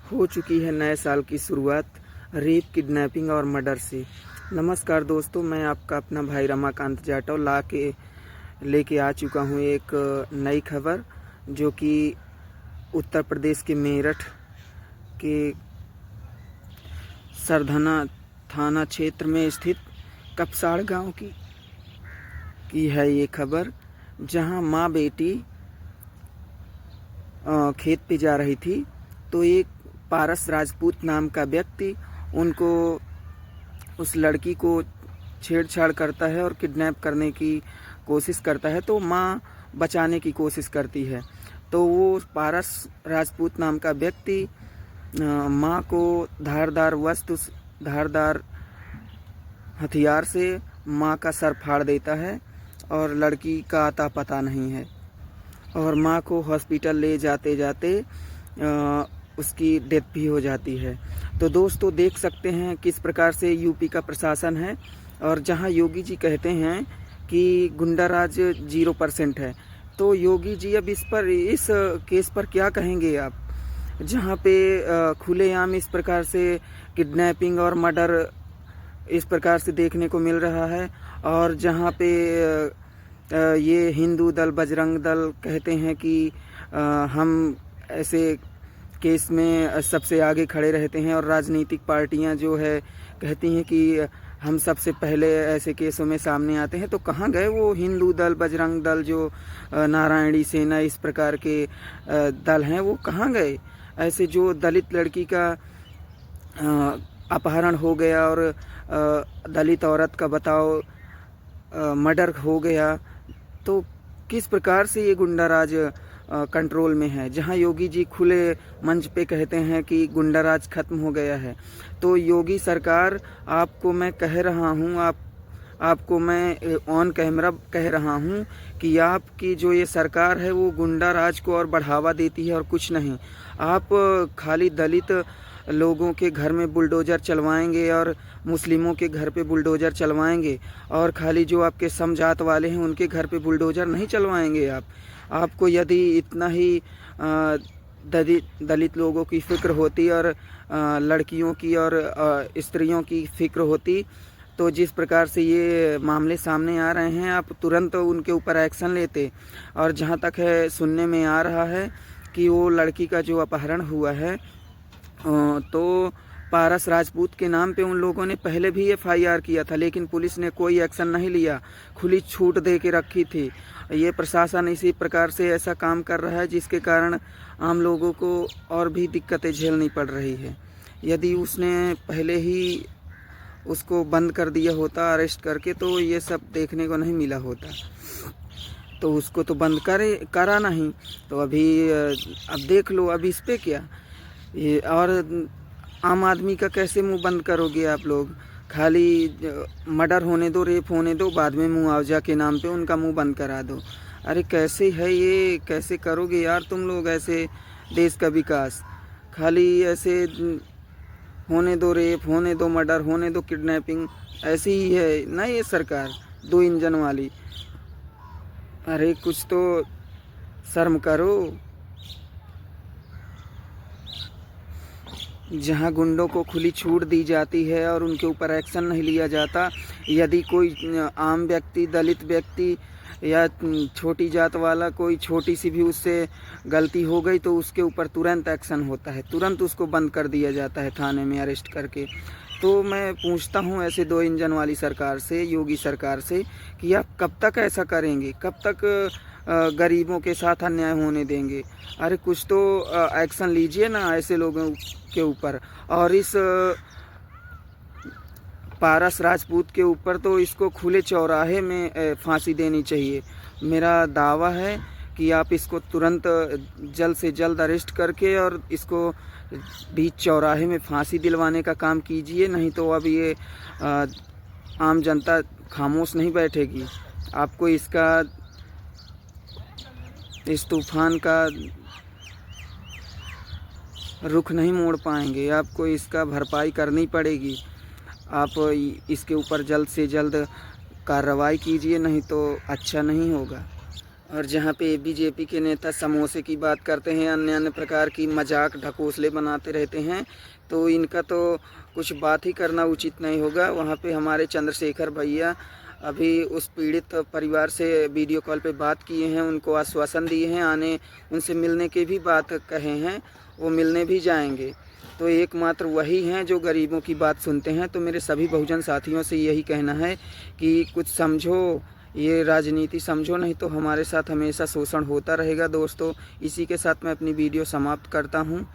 हो चुकी है नए साल की शुरुआत रेप, किडनैपिंग और मर्डर से। नमस्कार दोस्तों, मैं आपका अपना भाई रमाकांत जाटव लेके आ चुका हूँ एक नई खबर, जो कि उत्तर प्रदेश के मेरठ के सरधना थाना क्षेत्र में स्थित कपसाड़ गांव की है ये खबर, जहां माँ बेटी खेत पे जा रही थी तो एक पारस राजपूत नाम का व्यक्ति उस लड़की को छेड़छाड़ करता है और किडनैप करने की कोशिश करता है। तो माँ बचाने की कोशिश करती है, तो वो पारस राजपूत नाम का व्यक्ति माँ को धारदार हथियार से माँ का सर फाड़ देता है और लड़की का आता पता नहीं है। और माँ को हॉस्पिटल ले जाते जाते उसकी डेथ भी हो जाती है। तो दोस्तों देख सकते हैं किस प्रकार से यूपी का प्रशासन है, और जहां योगी जी कहते हैं कि गुंडाराज 0% है, तो योगी जी अब इस केस पर क्या कहेंगे आप, जहां पे खुलेआम इस प्रकार से किडनैपिंग और मर्डर इस प्रकार से देखने को मिल रहा है, और जहां पे ये हिंदू दल बजरंग दल कहते हैं कि हम ऐसे केस में सबसे आगे खड़े रहते हैं, और राजनीतिक पार्टियां जो है कहती हैं कि हम सबसे पहले ऐसे केसों में सामने आते हैं। तो कहाँ गए वो हिंदू दल बजरंग दल, जो नारायणी सेना इस प्रकार के दल हैं, वो कहाँ गए? ऐसे जो दलित लड़की का अपहरण हो गया और दलित औरत का बताओ मर्डर हो गया, तो किस प्रकार से ये गुंडाराज कंट्रोल में है, जहां योगी जी खुले मंच पे कहते हैं कि गुंडाराज खत्म हो गया है। तो योगी सरकार, आपको मैं कह रहा हूं, आपको मैं ऑन कैमरा कह रहा हूं कि आपकी जो ये सरकार है वो गुंडाराज को और बढ़ावा देती है और कुछ नहीं। आप खाली दलित लोगों के घर में बुलडोजर चलवाएंगे और मुस्लिमों के घर पे बुलडोजर चलवाएंगे, और खाली जो आपके समजात वाले हैं उनके घर पे बुलडोजर नहीं चलवाएंगे। आपको यदि इतना ही दलित लोगों की फिक्र होती और लड़कियों की और स्त्रियों की फिक्र होती, तो जिस प्रकार से ये मामले सामने आ रहे हैं आप तुरंत उनके ऊपर एक्शन लेते। और जहाँ तक है सुनने में आ रहा है कि वो लड़की का जो अपहरण हुआ है, तो पारस राजपूत के नाम पे उन लोगों ने पहले भी FIR किया था, लेकिन पुलिस ने कोई एक्शन नहीं लिया, खुली छूट दे के रखी थी। ये प्रशासन इसी प्रकार से ऐसा काम कर रहा है जिसके कारण आम लोगों को और भी दिक्कतें झेलनी पड़ रही है। यदि उसने पहले ही उसको बंद कर दिया होता अरेस्ट करके, तो ये सब देखने को नहीं मिला होता। तो उसको तो बंद करा नहीं, तो अभी अब देख लो अब इस पे क्या ये, और आम आदमी का कैसे मुंह बंद करोगे आप लोग? खाली मर्डर होने दो, रेप होने दो, बाद में मुआवजा के नाम पे उनका मुंह बंद करा दो। अरे कैसे है ये, कैसे करोगे यार तुम लोग ऐसे देश का विकास? खाली ऐसे होने दो रेप, होने दो मर्डर, होने दो किडनैपिंग, ऐसी ही है ना ये सरकार, 2 इंजन वाली। अरे कुछ तो शर्म करो। जहां गुंडों को खुली छूट दी जाती है और उनके ऊपर एक्शन नहीं लिया जाता, यदि कोई आम व्यक्ति, दलित व्यक्ति या छोटी जात वाला कोई छोटी सी भी उससे गलती हो गई, तो उसके ऊपर तुरंत एक्शन होता है, तुरंत उसको बंद कर दिया जाता है थाने में अरेस्ट करके। तो मैं पूछता हूँ ऐसे 2 इंजन वाली सरकार से, योगी सरकार से, कि आप कब तक ऐसा करेंगे? कब तक गरीबों के साथ अन्याय होने देंगे? अरे कुछ तो एक्शन लीजिए ना ऐसे लोगों के ऊपर। और इस पारस राजपूत के ऊपर तो इसको खुले चौराहे में फांसी देनी चाहिए। मेरा दावा है कि आप इसको तुरंत जल्द से जल्द अरेस्ट करके और इसको बीच चौराहे में फांसी दिलवाने का काम कीजिए, नहीं तो अब ये आम जनता खामोश नहीं बैठेगी। आपको इस तूफान का रुख नहीं मोड़ पाएंगे, आपको इसका भरपाई करनी पड़ेगी। आप इसके ऊपर जल्द से जल्द कार्रवाई कीजिए, नहीं तो अच्छा नहीं होगा। और जहाँ पे बीजेपी के नेता समोसे की बात करते हैं, अन्य अन्य प्रकार की मजाक ढकोसले बनाते रहते हैं, तो इनका तो कुछ बात ही करना उचित नहीं होगा। वहाँ पे हमारे चंद्रशेखर भैया अभी उस पीड़ित परिवार से वीडियो कॉल पे बात किए हैं, उनको आश्वासन दिए हैं, आने उनसे मिलने की भी बात कहे हैं, वो मिलने भी जाएंगे। तो एकमात्र वही हैं जो गरीबों की बात सुनते हैं। तो मेरे सभी बहुजन साथियों से यही कहना है कि कुछ समझो, ये राजनीति समझो, नहीं तो हमारे साथ हमेशा शोषण होता रहेगा। दोस्तों, इसी के साथ मैं अपनी वीडियो समाप्त करता हूँ।